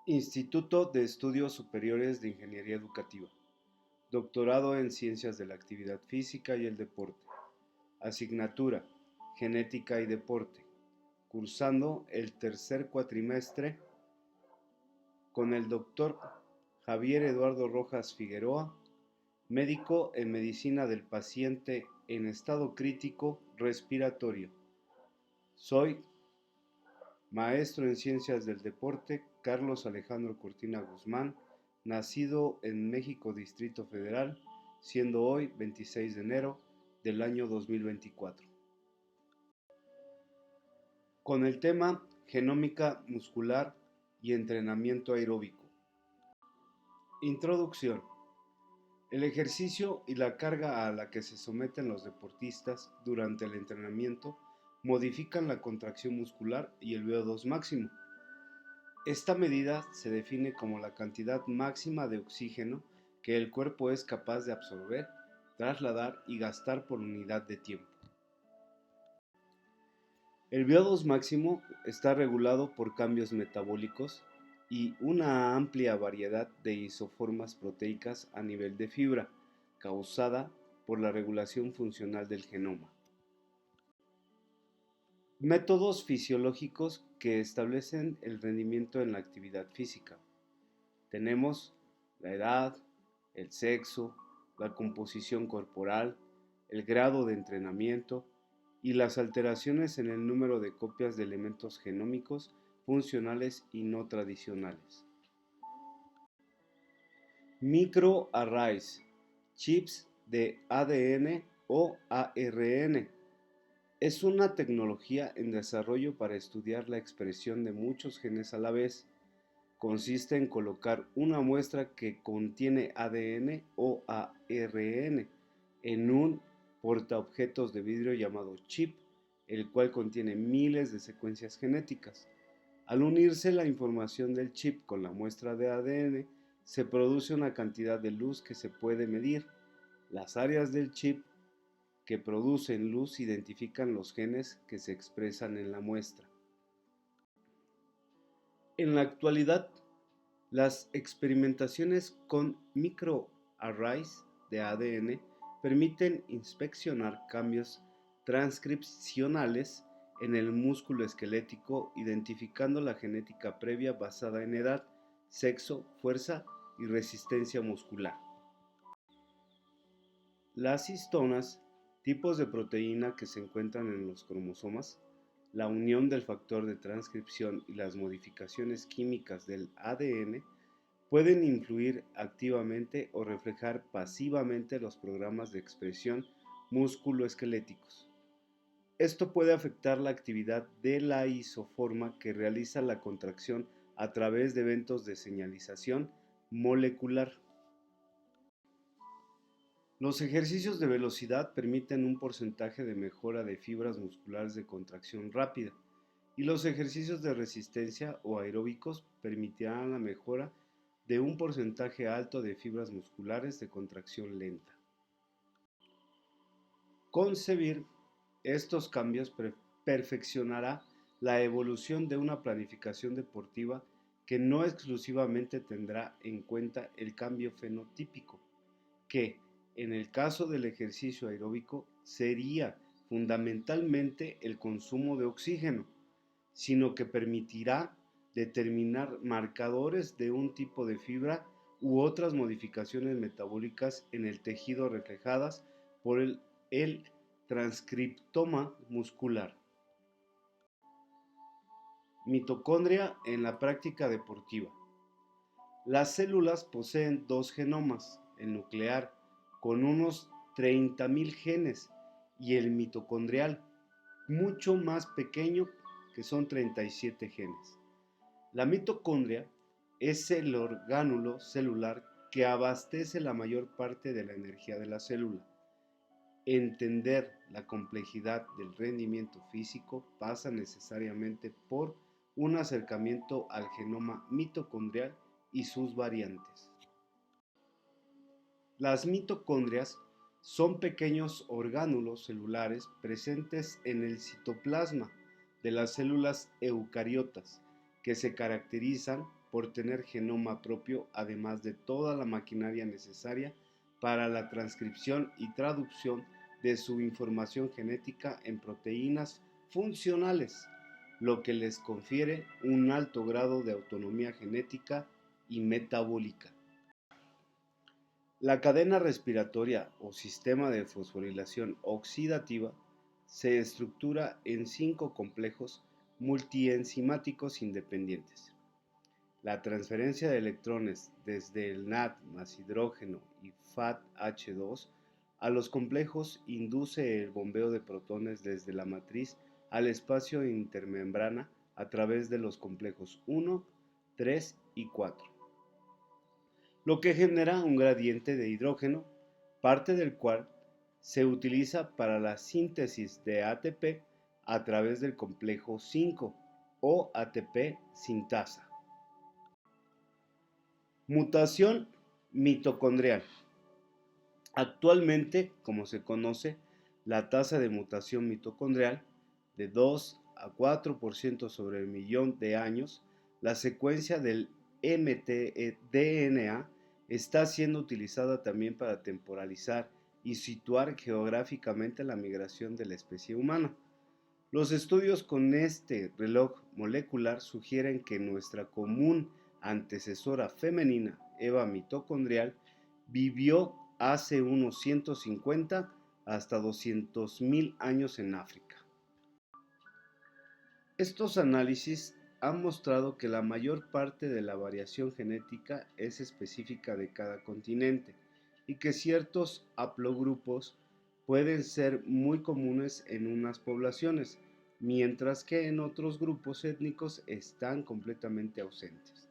Instituto de Estudios Superiores de Ingeniería Educativa. Doctorado en Ciencias de la Actividad Física y el Deporte. Asignatura: Genética y Deporte. Cursando el tercer cuatrimestre con el Dr. Javier Eduardo Rojas Figueroa, médico en Medicina del Paciente en estado crítico respiratorio. Soy maestro en Ciencias del Deporte Carlos Alejandro Cortina Guzmán, nacido en México, Distrito Federal, siendo hoy 26 de enero del año 2024. Con el tema Genómica muscular y entrenamiento aeróbico. Introducción. El ejercicio y la carga a la que se someten los deportistas durante el entrenamiento modifican la contracción muscular y el VO2 máximo. Esta medida se define como la cantidad máxima de oxígeno que el cuerpo es capaz de absorber, trasladar y gastar por unidad de tiempo. El VO2 máximo está regulado por cambios metabólicos y una amplia variedad de isoformas proteicas a nivel de fibra, causada por la regulación funcional del genoma. Métodos fisiológicos que establecen el rendimiento en la actividad física. Tenemos la edad, el sexo, la composición corporal, el grado de entrenamiento y las alteraciones en el número de copias de elementos genómicos funcionales y no tradicionales. Microarrays, chips de ADN o ARN. Es una tecnología en desarrollo para estudiar la expresión de muchos genes a la vez. Consiste en colocar una muestra que contiene ADN o ARN en un portaobjetos de vidrio llamado chip, el cual contiene miles de secuencias genéticas. Al unirse la información del chip con la muestra de ADN, se produce una cantidad de luz que se puede medir. Las áreas del chip que producen luz identifican los genes que se expresan en la muestra. En la actualidad, las experimentaciones con microarrays de ADN permiten inspeccionar cambios transcripcionales en el músculo esquelético, identificando la genética previa basada en edad, sexo, fuerza y resistencia muscular. Las histonas, tipos de proteína que se encuentran en los cromosomas, la unión del factor de transcripción y las modificaciones químicas del ADN pueden influir activamente o reflejar pasivamente los programas de expresión músculo-esqueléticos. Esto puede afectar la actividad de la isoforma que realiza la contracción a través de eventos de señalización molecular. Los ejercicios de velocidad permiten un porcentaje de mejora de fibras musculares de contracción rápida, y los ejercicios de resistencia o aeróbicos permitirán la mejora de un porcentaje alto de fibras musculares de contracción lenta. Concebir estos cambios perfeccionará la evolución de una planificación deportiva que no exclusivamente tendrá en cuenta el cambio fenotípico, que, en el caso del ejercicio aeróbico, sería fundamentalmente el consumo de oxígeno, sino que permitirá determinar marcadores de un tipo de fibra u otras modificaciones metabólicas en el tejido reflejadas por el transcriptoma muscular. Mitocondria en la práctica deportiva. Las células poseen dos genomas, el nuclear, con unos 30.000 genes, y el mitocondrial, mucho más pequeño, que son 37 genes. La mitocondria es el orgánulo celular que abastece la mayor parte de la energía de la célula. Entender la complejidad del rendimiento físico pasa necesariamente por un acercamiento al genoma mitocondrial y sus variantes. Las mitocondrias son pequeños orgánulos celulares presentes en el citoplasma de las células eucariotas que se caracterizan por tener genoma propio, además de toda la maquinaria necesaria para la transcripción y traducción de su información genética en proteínas funcionales, lo que les confiere un alto grado de autonomía genética y metabólica. La cadena respiratoria o sistema de fosforilación oxidativa se estructura en 5 complejos multienzimáticos independientes. La transferencia de electrones desde el NAD más hidrógeno y FADH2 a los complejos induce el bombeo de protones desde la matriz al espacio intermembrana a través de los complejos 1, 3 y 4, lo que genera un gradiente de hidrógeno, parte del cual se utiliza para la síntesis de ATP a través del complejo 5 o ATP sintasa. Mutación mitocondrial. Actualmente, como se conoce, la tasa de mutación mitocondrial de 2 a 4% sobre el millón de años, la secuencia del mtDNA está siendo utilizada también para temporalizar y situar geográficamente la migración de la especie humana. Los estudios con este reloj molecular sugieren que nuestra común antecesora femenina, Eva mitocondrial, vivió hace unos 150 hasta 200.000 años en África. Estos análisis han mostrado que la mayor parte de la variación genética es específica de cada continente y que ciertos haplogrupos pueden ser muy comunes en unas poblaciones, mientras que en otros grupos étnicos están completamente ausentes.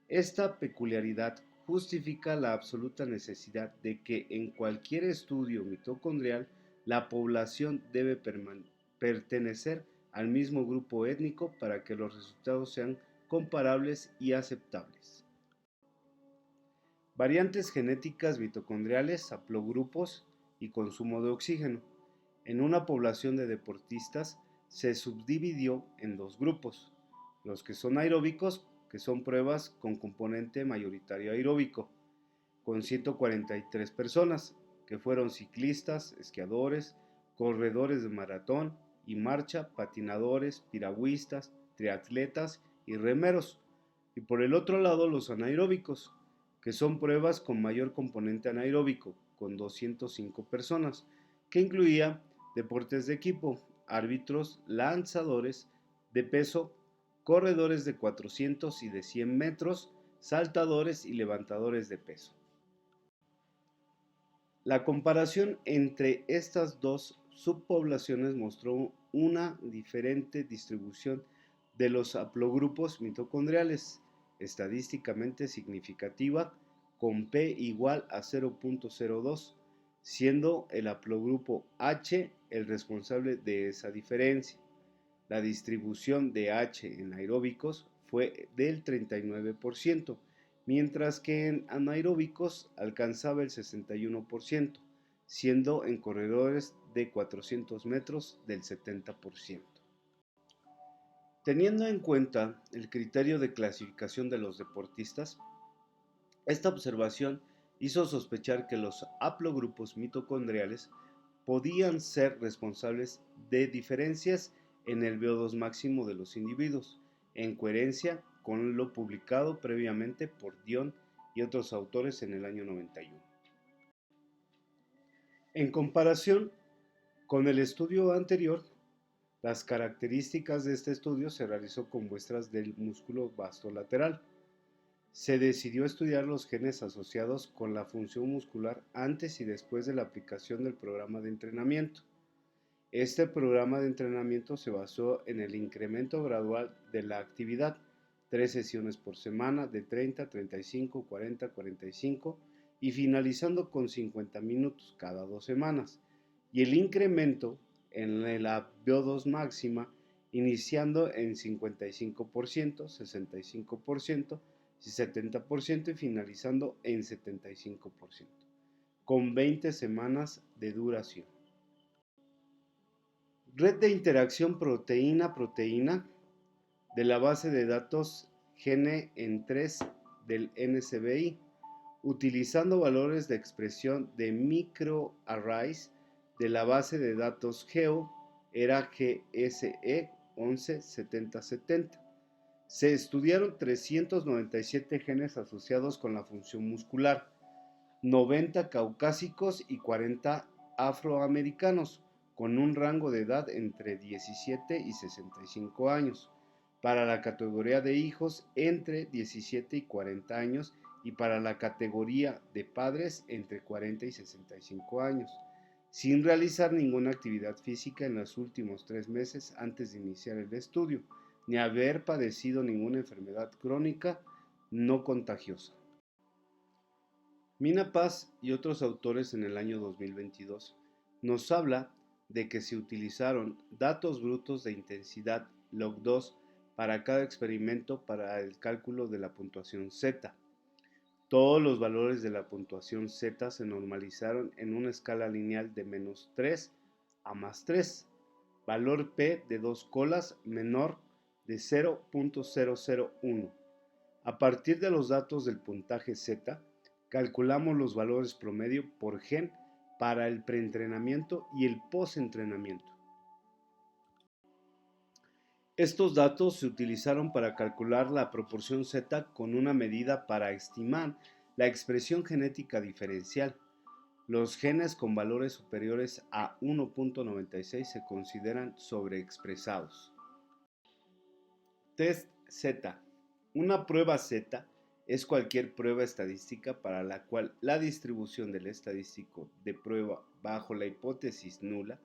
Esta peculiaridad justifica la absoluta necesidad de que en cualquier estudio mitocondrial la población debe pertenecer al mismo grupo étnico para que los resultados sean comparables y aceptables. Variantes genéticas mitocondriales, haplogrupos y consumo de oxígeno. En una población de deportistas se subdividió en 2 grupos, los que son aeróbicos, que son pruebas con componente mayoritario aeróbico, con 143 personas, que fueron ciclistas, esquiadores, corredores de maratón y marcha, patinadores, piragüistas, triatletas y remeros. Y por el otro lado los anaeróbicos, que son pruebas con mayor componente anaeróbico, con 205 personas, que incluía deportes de equipo, árbitros, lanzadores de peso, corredores de 400 y de 100 metros, saltadores y levantadores de peso. La comparación entre estas dos subpoblaciones mostró una diferente distribución de los haplogrupos mitocondriales, estadísticamente significativa, con P igual a 0.02, siendo el haplogrupo H el responsable de esa diferencia. La distribución de H en aeróbicos fue del 39%, mientras que en anaeróbicos alcanzaba el 61%, siendo en corredores de 400 metros del 70%. Teniendo en cuenta el criterio de clasificación de los deportistas, esta observación hizo sospechar que los haplogrupos mitocondriales podían ser responsables de diferencias en el VO2 máximo de los individuos, en coherencia con lo publicado previamente por Dion y otros autores en el año 91. En comparación con el estudio anterior, las características de este estudio se realizó con muestras del músculo vastolateral. Se decidió estudiar los genes asociados con la función muscular antes y después de la aplicación del programa de entrenamiento. Este programa de entrenamiento se basó en el incremento gradual de la actividad, 3 sesiones por semana de 30, 35, 40, 45 y finalizando con 50 minutos cada 2 semanas, y el incremento en la VO2 máxima iniciando en 55%, 65% y 70% y finalizando en 75%, con 20 semanas de duración. Red de interacción proteína-proteína de la base de datos gene en 3 del NCBI, utilizando valores de expresión de microarrays de la base de datos GEO era GSE 117070. Se estudiaron 397 genes asociados con la función muscular, 90 caucásicos y 40 afroamericanos, con un rango de edad entre 17 y 65 años, para la categoría de hijos entre 17 y 40 años y para la categoría de padres entre 40 y 65 años, sin realizar ninguna actividad física en los últimos 3 meses antes de iniciar el estudio, ni haber padecido ninguna enfermedad crónica no contagiosa. Mina Paz y otros autores en el año 2022 nos habla de que se utilizaron datos brutos de intensidad log2 para cada experimento para el cálculo de la puntuación Z. Todos los valores de la puntuación Z se normalizaron en una escala lineal de -3 a +3, valor P de 2 colas menor de 0.001. A partir de los datos del puntaje Z, calculamos los valores promedio por gen para el preentrenamiento y el postentrenamiento. Estos datos se utilizaron para calcular la proporción Z con una medida para estimar la expresión genética diferencial. Los genes con valores superiores a 1.96 se consideran sobreexpresados. Test Z. Una prueba Z es cualquier prueba estadística para la cual la distribución del estadístico de prueba bajo la hipótesis nula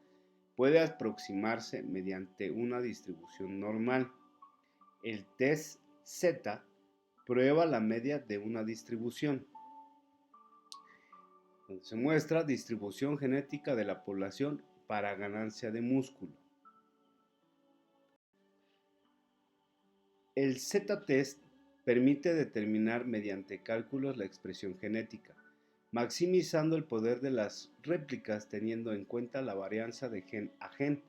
puede aproximarse mediante una distribución normal. El test Z prueba la media de una distribución, donde se muestra distribución genética de la población para ganancia de músculo. El Z-test permite determinar mediante cálculos la expresión genética, maximizando el poder de las réplicas teniendo en cuenta la varianza de gen a gen,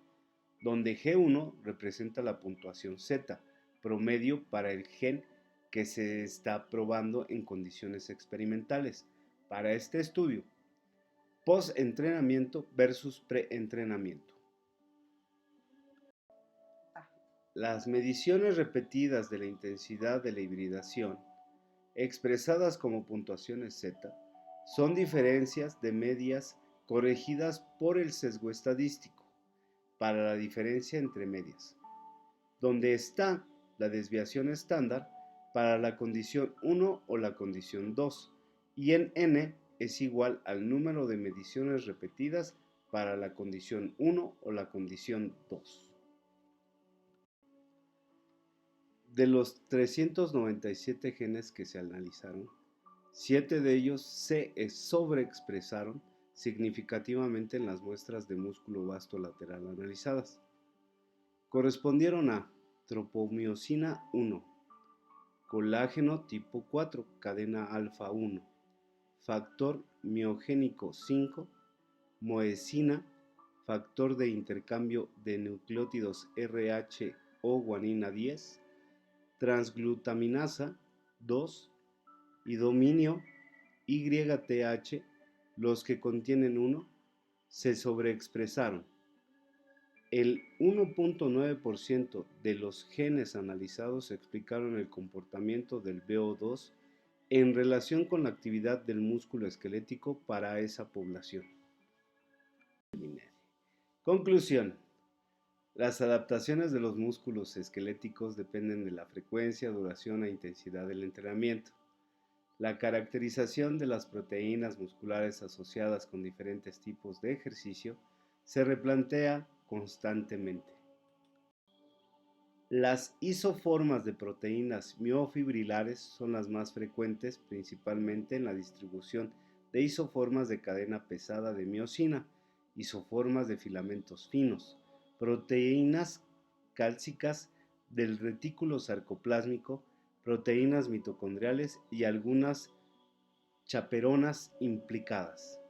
donde G1 representa la puntuación Z promedio para el gen que se está probando en condiciones experimentales. Para este estudio, post-entrenamiento versus pre-entrenamiento. Las mediciones repetidas de la intensidad de la hibridación, expresadas como puntuaciones Z, son diferencias de medias corregidas por el sesgo estadístico para la diferencia entre medias, donde está la desviación estándar para la condición 1 o la condición 2, y en n es igual al número de mediciones repetidas para la condición 1 o la condición 2. De los 397 genes que se analizaron, 7 de ellos se sobreexpresaron significativamente en las muestras de músculo vasto lateral analizadas. Correspondieron a tropomiosina 1, colágeno tipo 4, cadena alfa 1, factor miogénico 5, moesina, factor de intercambio de nucleótidos RH o guanina 10, transglutaminasa 2 y dominio YTH, los que contienen 1, se sobreexpresaron. El 1.9% de los genes analizados explicaron el comportamiento del VO2 en relación con la actividad del músculo esquelético para esa población. Conclusión. Las adaptaciones de los músculos esqueléticos dependen de la frecuencia, duración e intensidad del entrenamiento. La caracterización de las proteínas musculares asociadas con diferentes tipos de ejercicio se replantea constantemente. Las isoformas de proteínas miofibrilares son las más frecuentes, principalmente en la distribución de isoformas de cadena pesada de miosina, isoformas de filamentos finos, proteínas cálcicas del retículo sarcoplásmico, proteínas mitocondriales y algunas chaperonas implicadas.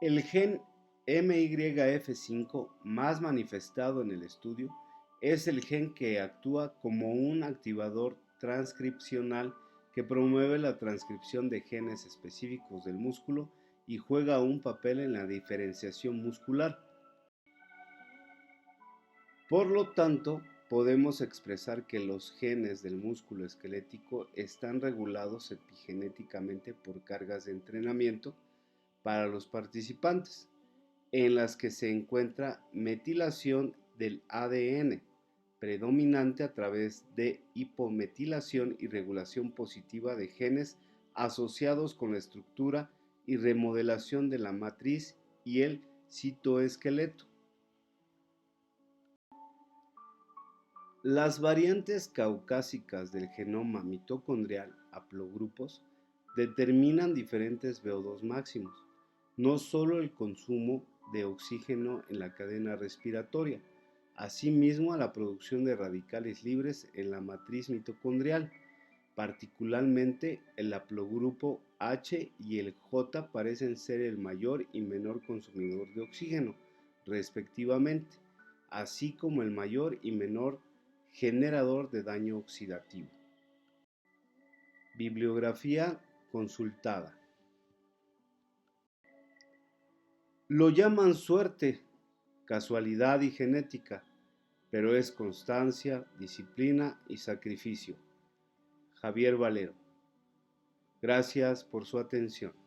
El gen MYF5 más manifestado en el estudio Es el gen que actúa como un activador transcripcional que promueve la transcripción de genes específicos del músculo y juega un papel en la diferenciación muscular. Por lo tanto, podemos expresar que los genes del músculo esquelético están regulados epigenéticamente por cargas de entrenamiento para los participantes, en las que se encuentra metilación del ADN predominante a través de hipometilación y regulación positiva de genes asociados con la estructura y remodelación de la matriz y el citoesqueleto. Las variantes caucásicas del genoma mitocondrial haplogrupos determinan diferentes VO2 máximos, no solo el consumo de oxígeno en la cadena respiratoria, asimismo a la producción de radicales libres en la matriz mitocondrial. Particularmente el haplogrupo H y el J parecen ser el mayor y menor consumidor de oxígeno, respectivamente, así como el mayor y menor generador de daño oxidativo. Bibliografía consultada. Lo llaman suerte, casualidad y genética, pero es constancia, disciplina y sacrificio. Javier Valero. Gracias por su atención.